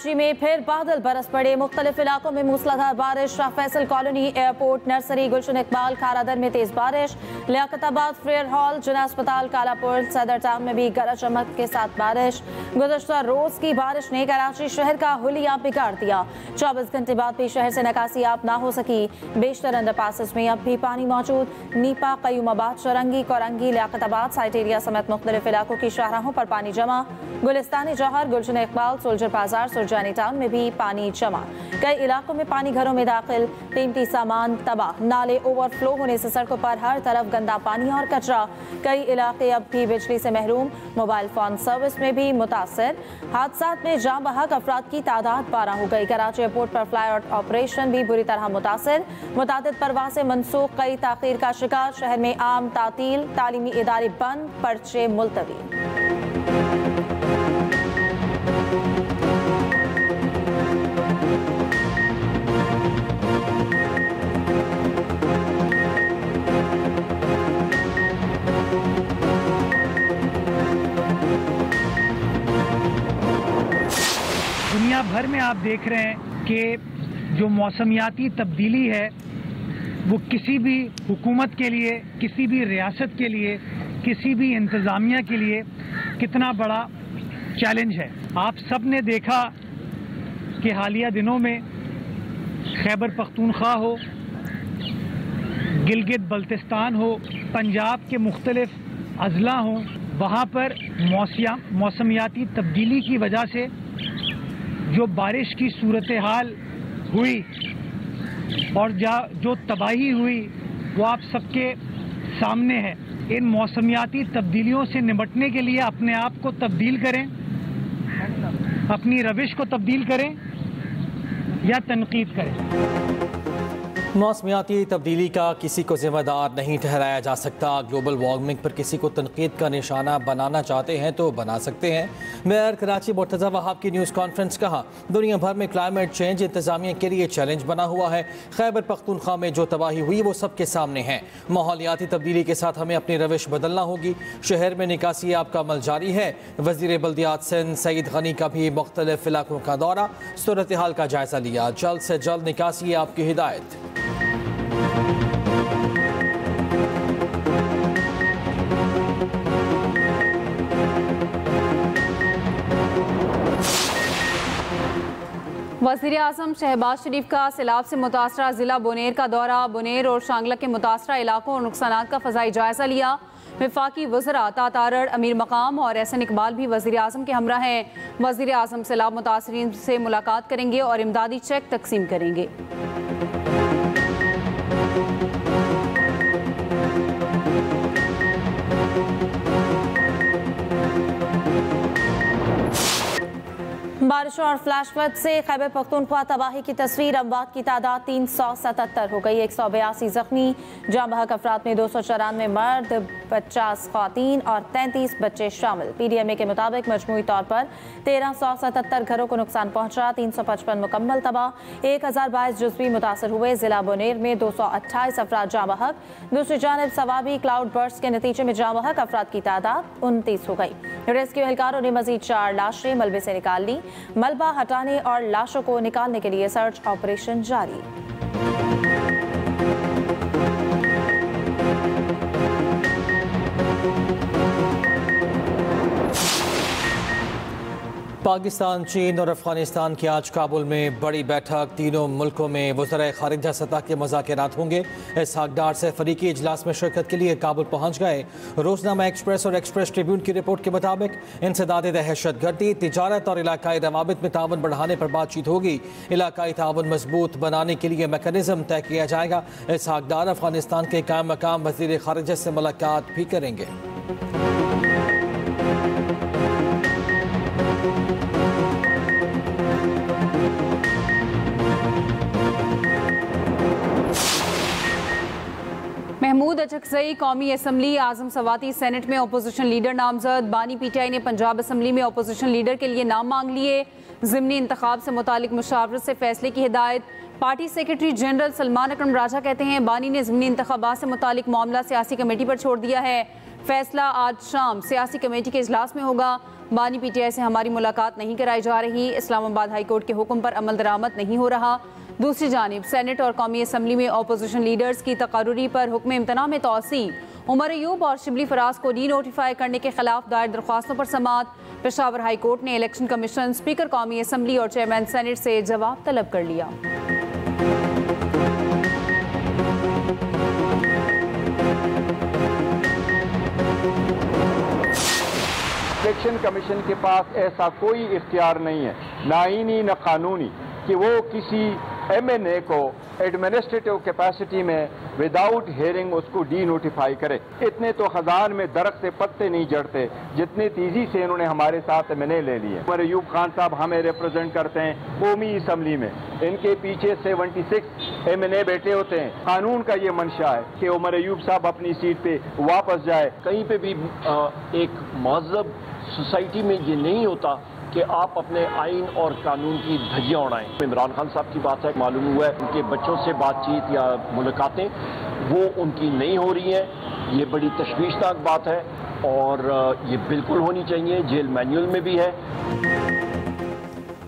कराची में फिर बादल बरस पड़े। मुख्तलिफ इलाकों में मूसलाधार बारिश। Shah Faisal colony, airport, nursery, Gulshan Iqbal, Kharadar में तेज बारिश। लियाकताबाद, फेयर हॉल, जिला अस्पताल, कालापुर, सदर टाउन में भी गरज चमक के साथ बारिश। गुज़श्ता रोज की बारिश ने कराची शहर का हुलिया बिगाड़ दिया। 24 घंटे बाद भी शहर से निकासी आप ना हो सकी। बेशतर अंडरपासेस में अब भी पानी मौजूद। नीपा, कयूमाबाद, चौरंगी, कोरंगी, लियाकताबाद, साइट एरिया समेत मुख्तलिफ इलाकों की शाहराहों पर पानी जमा। गुलिस्तानी जौहर, गुलशन इकबाल, सोल्जर बाजार, सुरजानी टाउन में भी पानी जमा। कई इलाकों में पानी घरों में दाखिल। कीमती सामान तबाह। नाले ओवरफ्लो होने से सड़कों पर हर तरफ गंदा पानी और कचरा। कई इलाके अब भी बिजली से महरूम। मोबाइल फोन सर्विस में भी मुतासर। हादसात में जाँ बहक अफराद की तादाद 12 हो गई। कराची एयरपोर्ट पर फ्लाई ऑपरेशन भी बुरी तरह मुतासर। मुतादिद परवाज़ें मनसूख, कई ताख़ीर का शिकार। शहर में आम तातील, तालीमी इदारे बंद, पर्चे मुलतवी। दुनिया भर में आप देख रहे हैं कि जो मौसमियाती तब्दीली है वो किसी भी हुकूमत के लिए, किसी भी रियासत के लिए, किसी भी इंतज़ामिया के लिए कितना बड़ा चैलेंज है। आप सब ने देखा कि हालिया दिनों में खैबर पख्तूनख्वा हो, गिलगित बल्तिस्तान हो, पंजाब के मुख्तलिफ अजला हों, वहाँ पर मौसमियाती तब्दीली की वजह से जो बारिश की सूरत हाल हुई और जो तबाही हुई वो आप सबके सामने है। इन मौसमियाती तब्दीलियों से निपटने के लिए अपने आप को तब्दील करें, अपनी रविश को तब्दील करें या तनकीद करें। मौसमियाती तब्दीली का किसी को जिम्मेदार नहीं ठहराया जा सकता। ग्लोबल वार्मिंग पर किसी को तनकीद का निशाना बनाना चाहते हैं तो बना सकते हैं। मेयर कराची मुर्तज़ा वहाब की न्यूज़ कॉन्फ्रेंस। कहा, दुनिया भर में क्लाइमेट चेंज इंतजामिया के लिए चैलेंज बना हुआ है। खैबर पख्तूनख्वा में जो तबाही हुई वो सबके सामने है। माहौलियाती तब्दीली के साथ हमें अपनी रविश बदलना होगी। शहर में निकासी आपका अमल जारी है। वज़ीर बल्दियात सिंध सईद गनी का भी मुख्तलिफ इलाकों का दौरा, सूरत हाल का जायजा लिया। जल्द से जल्द निकासी आपकी हिदायत। वज़ीर आज़म शहबाज शरीफ का सैलाब से मुतासरा ज़िला बुनेर का दौरा। बुनेर और शांगला के मुतासरा इलाकों और नुकसानात का फ़ज़ाई जायज़ा लिया। वफाकी वज़रा तातारड़, अमीर मकाम और एहसन इकबाल भी वज़ीर आज़म के हमरा हैं। वज़ीर आज़म सैलाब मुतासरीन से मुलाकात करेंगे और इमदादी चेक तकसीम करेंगे। बारिशों और फ्लैश फ्लड से खैबर पख्तूनख्वा तबाही की तस्वीर। अमवात की तादाद 377 हो गई। 182 जख्मी। जाँ बहक अफराद में 294 मर्द, 50 ख्वातीन और 33 बच्चे शामिल। PDMA के मुताबिक मजमूई तौर पर 1377 घरों को नुकसान पहुंचा। 355 मुकम्मल तबाह। 1022 जुज़वी मुतासर हुए। जिला बुनेर में 228 अफराद जाँ बहक। दूसरी जानब सवाबी क्लाउड बर्स्ट के नतीजे में जाँ बहक अफराद की तादाद 29 हो गई। रेस्क्यू एहलकारों ने मजीद 4 लाशें मलबे से निकाल ली। मलबा हटाने और लाशों को निकालने के लिए सर्च ऑपरेशन जारी। पाकिस्तान, चीन और अफगानिस्तान की आज काबुल में बड़ी बैठक। तीनों मुल्कों में वज़राए ख़ारिजा सतह के मुज़ाकरात होंगे। इसहाक डार से फ़रीकी इजलास में शिरकत के लिए काबुल पहुँच गए। रोज़नामा एक्सप्रेस और एक्सप्रेस ट्रिब्यून की रिपोर्ट के मुताबिक इंसदाद दहशतगर्दी, तिजारत और इलाकाई रवाबित में ताउन बढ़ाने पर बातचीत होगी। इलाकाई ताउन मजबूत बनाने के लिए मैकेनिज़्म तय किया जाएगा। इसहाक डार अफगानिस्तान के कायम मकाम वज़ीर ख़ारिजा से मुलाकात भी करेंगे। महमूद अचकज़ई कौमी असम्बली आज़म सवाती सेनेट में अपोजिशन लीडर नामजद। बानी PTI ने पंजाब असम्बली में अपोजिशन लीडर के लिए नाम मांग लिए। ज़िमनी इंतखाब से मुतालिक मुशावरत से फैसले की हिदायत। पार्टी सेक्रेटरी जनरल सलमान अकरम राजा कहते हैं बानी ने ज़मीनी इंतखाबात से मुतालिक मामला सियासी कमेटी पर छोड़ दिया है। फैसला आज शाम सियासी कमेटी के इजलास में होगा। बानी PTI से हमारी मुलाकात नहीं कराई जा रही। इस्लामाबाद हाई कोर्ट के हुक्म पर अमल दरामद नहीं हो रहा। दूसरी जानिब सेनेट और कौमी असम्बली में अपोजिशन लीडर्स की तकर्रुरी पर हुक्म इम्तना में तोसी। उमर अयूब और शिबली फराज को डी नोटिफाई करने के खिलाफ दायर दरख्वास्तों पर समाअत। पेशावर हाई कोर्ट ने इलेक्शन कमीशन, स्पीकर कौमी असम्बली और चेयरमैन सेनेट से जवाब तलब कर लिया। इलेक्शन कमीशन के पास ऐसा कोई इख्तियार नहीं है, ना आईनी न कानूनी, कि वो किसी MNA को एडमिनिस्ट्रेटिव कैपेसिटी में विदाउट हेयरिंग उसको डी नोटिफाई करे। इतने तो खजान में दरख्त से पत्ते नहीं जड़ते जितनी तेजी से इन्होंने हमारे साथ MNA ले लिए। उमर अयूब खान साहब हमें रिप्रेजेंट करते हैं कौमी असम्बली में, इनके पीछे 76 MNA बैठे होते हैं। कानून का ये मंशा है कि उमर अयूब साहब अपनी सीट पे वापस जाए। कहीं पे भी एक महज़ब सोसाइटी में ये नहीं होता कि आप अपने आइन और कानून की धज्जियां उड़ाएं। इमरान खान साहब की बात है, मालूम हुआ है उनके बच्चों से बातचीत या मुलाकातें वो उनकी नहीं हो रही हैं। ये बड़ी तशवीशनाक बात है और ये बिल्कुल होनी चाहिए, जेल मैनुअल में भी है।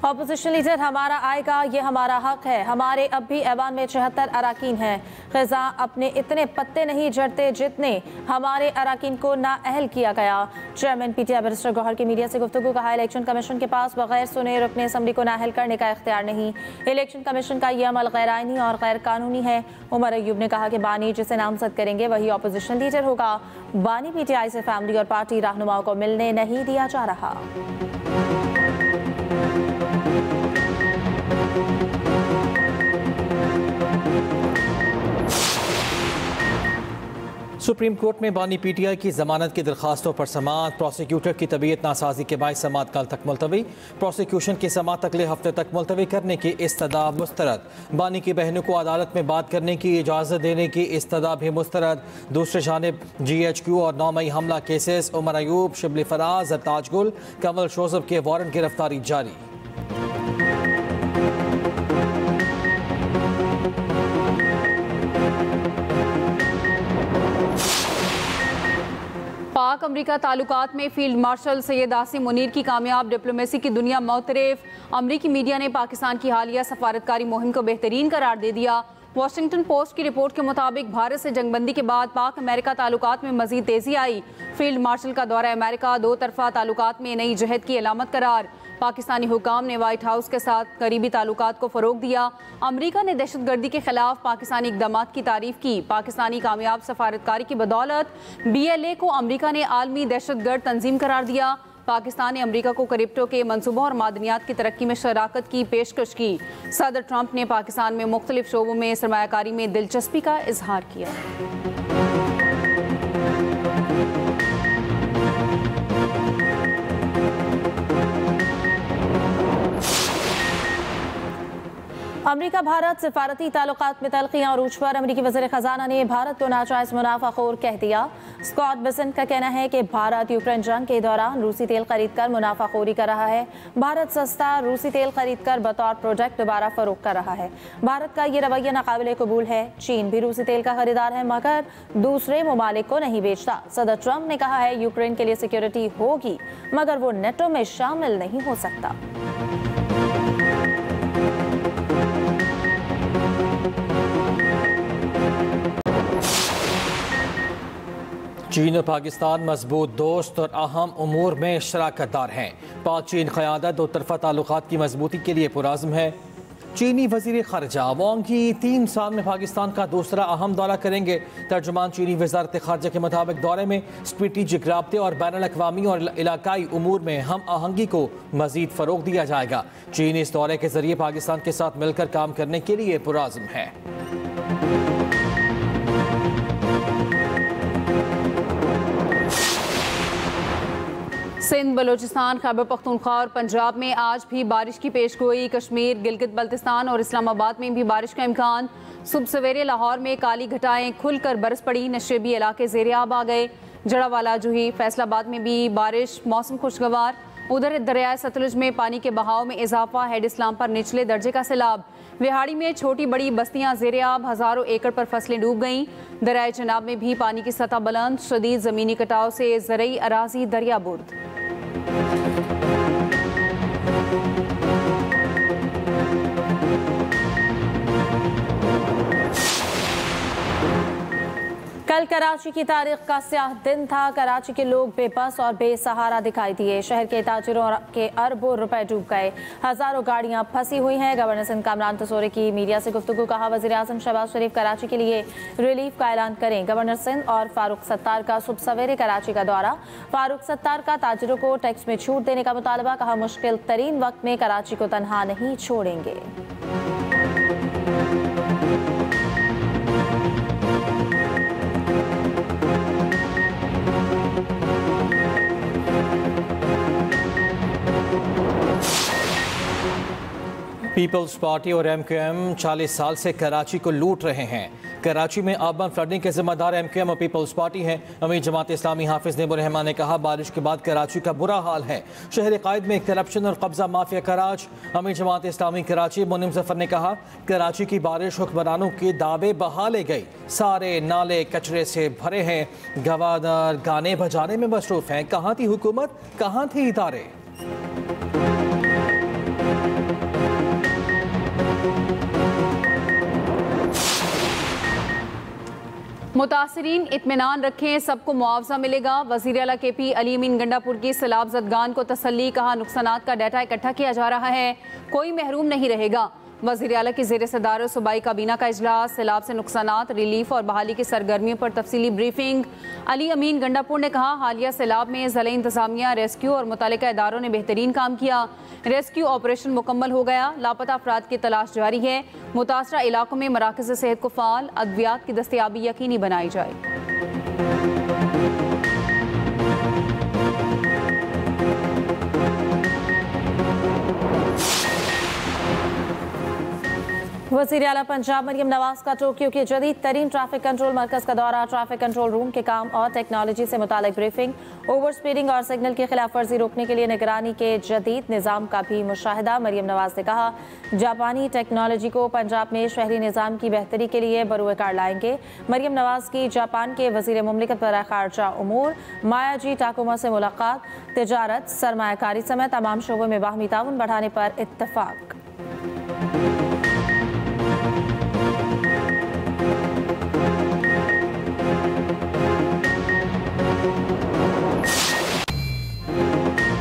अपोजिशन लीडर हमारा आएगा, ये हमारा हक है। हमारे अब भी ऐवान में 74 अराकीन हैं। ख़ज़ा अपने इतने पत्ते नहीं जड़ते जितने हमारे अराकीन को नाअहल किया गया। चेयरमैन PTI बैरिस्टर गौहर की मीडिया से गुफ्तगू। कहा इलेक्शन कमीशन के पास बगैर सुने रुकने असम्बली को नाअहल करने का इख्तियार नहीं। इलेक्शन कमीशन का यह अमल गैर आइनी और गैर कानूनी है। उमर अयूब ने कहा कि बानी जिसे नामजद करेंगे वही अपोजिशन लीडर होगा। बानी PTI से फैमिली और पार्टी रहनुमाओं को मिलने नहीं दिया जा रहा। सुप्रीम कोर्ट में बानी PTI की जमानत की दरखास्तों पर समाअत। प्रोसिक्यूटर की तबीयत नासाजी के बायस समाअत कल तक मुलतवी। प्रोसिक्यूशन की समाअत अगले हफ्ते तक मुलतवी करने की इस्तदा मुस्तरद। बानी की बहनों को अदालत में बात करने की इजाज़त देने की इस्तदा भी मुस्तरद। दूसरी जानिब GHQ और 9 मई हमला केसेस, उमर अयूब, शिबली फराज, ताजगुल, कमल जोसेफ के वारंट गिरफ्तारी जारी। पाक अमरीका ताल्लुकात में फील्ड मार्शल सैयद आसिम मुनीर की कामयाब डिप्लोमेसी की दुनिया मोतरफ। अमरीकी मीडिया ने पाकिस्तान की हालिया सफारतकारी मुहिम को बेहतरीन करार दे दिया। वाशिंगटन पोस्ट की रिपोर्ट के मुताबिक भारत से जंगबंदी के बाद पाक अमेरिका ताल्लुकात में मजीद तेजी आई। फील्ड मार्शल का दौरा अमेरिका दो तरफा ताल्लुकात में नई जहद की अलामत करार। पाकिस्तानी हुकाम ने व्हाइट हाउस के साथ करीबी ताल्लुकात को फ़रोग दिया। अमरीका ने दहशतगर्दी के खिलाफ पाकिस्तानी इक़दामात की तारीफ की। पाकिस्तानी कामयाब सफारतकारी की बदौलत BLA को अमरीका ने आलमी दहशतगर्द तंजीम करार दिया। पाकिस्तान ने अमरीका को क्रिप्टो के मनसूबों और मादनियात की तरक्की में शराकत की पेशकश की। सदर ट्रंप ने पाकिस्तान में मुख्तलिफ शोबों में सरमायाकारी में दिलचस्पी का इजहार किया। अमरीका भारत सिफारती ताल्लुकात में तल्खियां अरूज पर। अमरीकी वज़ीर ख़जाना ने भारत को नाजायज मुनाफाखोर कह दिया। स्कॉट बेसेंट का कहना है कि भारत यूक्रेन जंग के दौरान रूसी तेल खरीद कर मुनाफाखोरी कर रहा है। भारत सस्ता रूसी तेल खरीद कर बतौर प्रोजेक्ट दोबारा फरोख्त कर रहा है। भारत का ये रवैया नाकाबिले कबूल है। चीन भी रूसी तेल का खरीदार है मगर दूसरे ममालिक को नहीं बेचता। सदर ट्रंप ने कहा है यूक्रेन के लिए सिक्योरिटी होगी मगर वो नेटो में शामिल नहीं हो सकता। चीन और पाकिस्तान मजबूत दोस्त और अहम उमूर में शराकतदार हैं। पाक चीन क़यादत दो तरफ़ा ताल्लुकात की मजबूती के लिए पुरज़्म है। चीनी वज़ीर ख़ारजा वांग ही 3 साल में पाकिस्तान का दूसरा अहम दौरा करेंगे। तर्जुमान चीनी वज़ारत ख़ारजा के मुताबिक दौरे में स्ट्रेटेजिक राब्ते और बैनुल-अक़वामी और इलाकाई उमूर में हम आहंगी को मज़ीद फ़रोग़ दिया जाएगा। चीन इस दौरे के ज़रिए पाकिस्तान के साथ मिलकर काम करने के लिए पुरज़्म है। सिंध, बलोचिस्तान, खैबर पख्तूनख्वा और पंजाब में आज भी बारिश की पेशगोई। कश्मीर, गिलगित बल्तिस्तान और इस्लामाबाद में भी बारिश का इम्कान। सुबह सवेरे लाहौर में काली घटाएं खुलकर बरस पड़ी। नशेबी इलाके ज़ेरे आब आ गए। जड़ावाला, जूही, फैसलाबाद में भी बारिश। मौसम खुशगवार। उधर दरियाए सतलुज में पानी के बहाव में इजाफा, हेड इस्लाम पर निचले दर्जे का सैलाब। विहाड़ी में छोटी बड़ी बस्तियां ज़ेर-ए-आब, हज़ारों एकड़ पर फसलें डूब गईं। दरियाए चनाब में भी पानी की सतह बुलंद, शदीद ज़मीनी कटाव से ज़रई अराज़ी दरियाबुर्द। कल कराची की तारीख का स्याह दिन था। कराची के लोग बेबस और बेसहारा दिखाई दिए। शहर के ताजिरों के अरबों रुपए डूब गए, हजारों गाड़ियां फंसी हुई हैं। गवर्नर सिंध कामरान तसोरी की मीडिया से गुफ्तगू, कहा वज़ीर आज़म शहबाज शरीफ कराची के लिए रिलीफ का ऐलान करें। गवर्नर सिंध और फारूक सत्तार का सुबह सवेरे कराची का दौरा। फारूक सत्तार का ताजिरों को टैक्स में छूट देने का मुतालबा, कहा मुश्किल तरीन वक्त में कराची को तनहा नहीं छोड़ेंगे। पीपल्स पार्टी और एमक्यूएम 40 साल से कराची को लूट रहे हैं। कराची में अर्बन फ्लडिंग के जिम्मेदार एमक्यूएम और पीपल्स पार्टी हैं। अमीर जमात इस्लामी हाफिज नेबुर रहमान ने कहा बारिश के बाद कराची का बुरा हाल है। शहर कायद में करप्शन और कब्जा माफिया का राज। अमीर जमात इस्लामी कराची मुनिम जफर ने कहा कराची की बारिश हुक्मरानों के दावे बहा ले गई। सारे नाले कचरे से भरे हैं। गवर्नर गाने बजाने में मसरूफ हैं। कहाँ थी हुकूमत, कहाँ थे इदारे। मुतासरीन इत्मीनान रखें, सबको मुआवजा मिलेगा। वज़ीर आला KP अली अमीन गंडापुर की सैलाब ज़दगान को तसल्ली, कहा नुकसानात का डाटा इकट्ठा किया जा रहा है, कोई महरूम नहीं रहेगा। वज़ीर आला की ज़ेर सदारत सूबाई काबीना का इजलास। सैलाब से नुकसानात, रिलीफ और बहाली की सरगर्मियों पर तफसीली ब्रीफिंग। अली अमीन गंडापुर ने कहा हालिया सैलाब में ज़िला इंतज़ामिया, रेस्क्यू और मुतालिका इदारों ने बेहतरीन काम किया। रेस्क्यू ऑपरेशन मुकम्मल हो गया। लापता अफराद की तलाश जारी है। मुतासरा इलाकों में मराकज़ सेहत को फ़ाल, अद्वियात की दस्तयाबी यकीनी बनाई जाए। वज़ीर आला पंजाब मरियम नवाज का टोक्यो के जदीद तरीन ट्रैफिक कंट्रोल मरकज़ का दौरा। ट्रैफिक कंट्रोल रूम के काम और टेक्नोलॉजी से मुतालिक ब्रीफिंग। ओवर स्पीडिंग और सिग्नल की खिलाफ वर्जी रोकने के लिए निगरानी के जदीद निज़ाम का भी मुशाहिदा। मरियम नवाज ने कहा जापानी टेक्नोलॉजी को पंजाब में शहरी निज़ाम की बेहतरी के लिए बरूए कार लाएंगे। मरियम नवाज की जापान के वज़ीर मुमलिकत बराए ख़ारजा उमूर मायाजी टाकुमा से मुलाकात। तिजारत, सरमायाकारी समेत तमाम शोबों में बाहमी ताउन बढ़ाने पर इत्तफाक।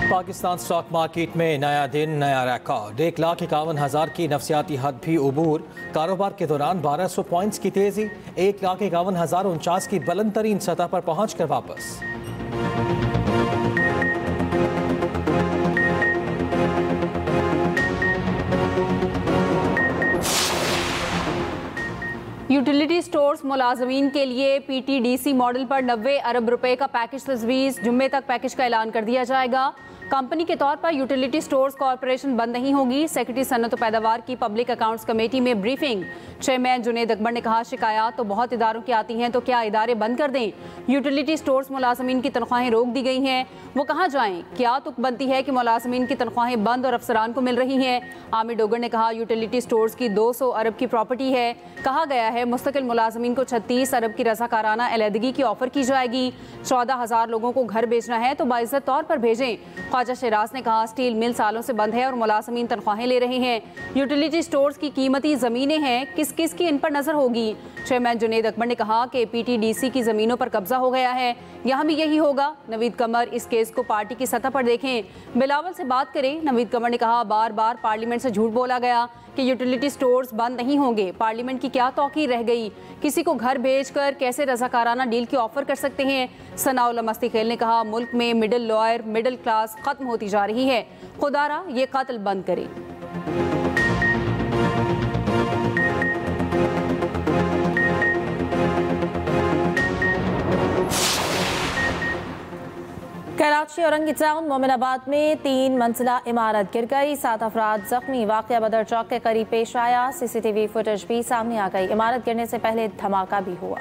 पाकिस्तान स्टॉक मार्केट में नया दिन, नया रिकॉर्ड। 1,51,000 की नफसियाती हद भी उबूर। कारोबार के दौरान 1200 पॉइंट्स की तेजी। 1,51,049 की बुलंद तरीन सतह पर पहुंच कर वापस। यूटिलिटी स्टोर्स मुलाजमीन के लिए PTDC मॉडल पर 90 अरब रुपए का पैकेज तजवीज़। जुम्मे तक पैकेज का ऐलान कर दिया जाएगा। कंपनी के तौर पर यूटिलिटी स्टोर्स कॉरपोरेशन बंद नहीं होगी। सेक्रेटरी सन्नत पैदावार की पब्लिक अकाउंट्स कमेटी में ब्रीफिंग। चेयरमैन जुनेद अकबर ने कहा शिकायत तो बहुत इदारों की आती हैं, तो क्या इदारे बंद कर दें। यूटिलिटी स्टोर्स मुलाजमीन की तनख्वाहें रोक दी गई हैं, वो कहाँ जाएं। क्या तुक बनती है कि मुलाजमीन की तनख्वाहें बंद और अफसरान को मिल रही हैं। आमिर डोगर ने कहा यूटिलिटी स्टोर्स की 200 अरब की प्रॉपर्टी है। कहा गया है मुस्तकिल मुलाजमीन को 36 अरब की रज़ाकाराना अलहदगी की ऑफर की जाएगी। 14,000 लोगों को घर भेजना है तो बाइज्जत तौर पर भेजें। ख्वाजा शराज ने कहा स्टील मिल सालों से बंद है और मुलाजमीन तनख्वाहें ले रहे हैं। यूटिलिटी स्टोर्स की कीमती ज़मीनें हैं, किस किस की इन पर नजर होगी। चेयरमैन जुनेद अकबर ने कहा कि PTDC की ज़मीनों पर कब्जा हो गया है, यहाँ भी यही होगा। नवीद कमर इस केस को पार्टी की सतह पर देखें, बिलावल से बात करें। नवीद कमर ने कहा बार बार पार्लियामेंट से झूठ बोला गया कि यूटिलिटी स्टोर्स बंद नहीं होंगे। पार्लियामेंट की क्या तौकीर रह गई। किसी को घर भेजकर कैसे रज़ाकाराना डील की ऑफर कर सकते हैं। सनाउल्ला मस्तीखेल ने कहा मुल्क में मिडिल लॉयर, मिडिल क्लास खत्म होती जा रही है। खुदारा ये कत्ल बंद करे। कराची औरंगी टाउन मोमिनाबाद में 3 मंजिला इमारत गिर गई, 7 अफराद जख्मी। वाक़या बदर चौक के करीब पेश आया। CCTV फुटेज भी सामने आ गई। इमारत गिरने से पहले धमाका भी हुआ।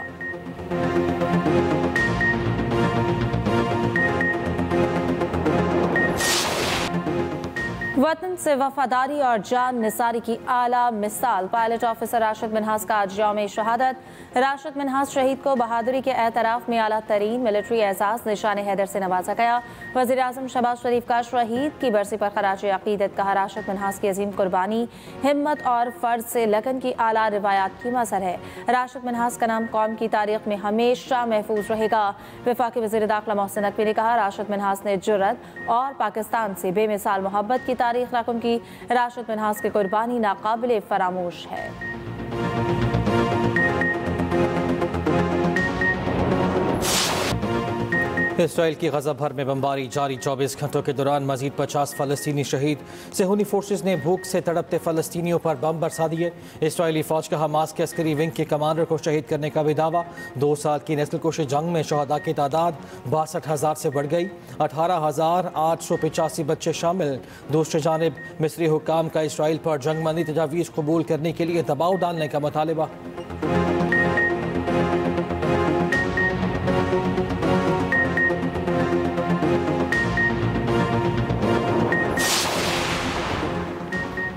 वतन से वफादारी और जान निसारी की आला मिसाल पायलट ऑफिसर राशिद मिन्हास का आज यौम शहादत। राशिद मिन्हास शहीद को बहादुरी के एतराफ़ में आला तरीन मिलिट्री एजाज़ निशान हैदर से नवाजा गया। वज़ीर आज़म शहबाज शरीफ का शहीद की बरसी पर खराज अक़ीदत कहा। राशिद मिन्हास की अजीम कुर्बानी, हिम्मत और फ़र्ज से लगन की आला रिवायात की मज़हर है। राशिद मिन्हास का नाम कौम की तारीख में हमेशा महफूज रहेगा। वफाकी वज़ीर दाखिला मोहसिन नकवी ने कहा, राशिद मिन्हास ने जुर्रत और पाकिस्तान से बेमिसाल मोहब्बत की तारीख रकम की। राशिद मिन्हास की कुर्बानी नाकाबिले फरामोश है। इसराइल की गज़ा भर में बमबारी जारी 24 घंटों के दौरान मजीद 50 फ़लस्तीनी शहीद। सेहूनी फोर्सेस ने भूख से तड़पते फ़लस्तीनियों पर बम बरसा दिए। इसराइली फ़ौज का हमास के अस्करी विंग के कमांडर को शहीद करने का भी दावा। 2 साल की नस्ल कुशी जंग में शहदा की तादाद 62,000 से बढ़ गई। 18,885 बच्चे शामिल। दूसरी जानिब मिस्री हुक्काम का इसराइल पर जंगबंदी तजावीज़ कबूल करने के लिए दबाव डालने का मुतालिबा।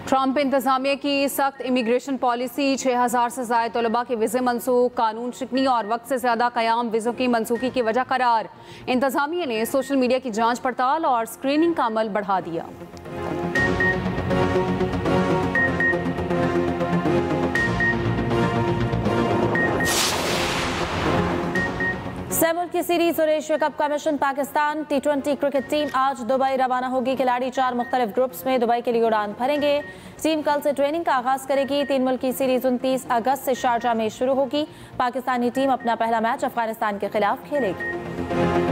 ट्रंप इंतजामिया की सख्त इमिग्रेशन पॉलिसी, 6,000 से ज़ायद तलबा के वीज़े मनसूख, कानून शिकनी और वक्त से ज़्यादा क़याम वीज़ों की मनसूखी की वजह करार। इंतजामिया ने सोशल मीडिया की जांच पड़ताल और स्क्रीनिंग का अमल बढ़ा दिया। सेमुल की सीरीज और एशिया कप का mission Pakistan T20 cricket team आज दुबई रवाना होगी। खिलाड़ी 4 मुख्तलिफ ग्रुप्स में दुबई के लिए उड़ान भरेंगे। टीम कल से ट्रेनिंग का आगाज करेगी। 3 मुल्क की सीरीज 29 अगस्त से शारजा में शुरू होगी। पाकिस्तानी टीम अपना पहला मैच अफगानिस्तान के खिलाफ खेलेगी।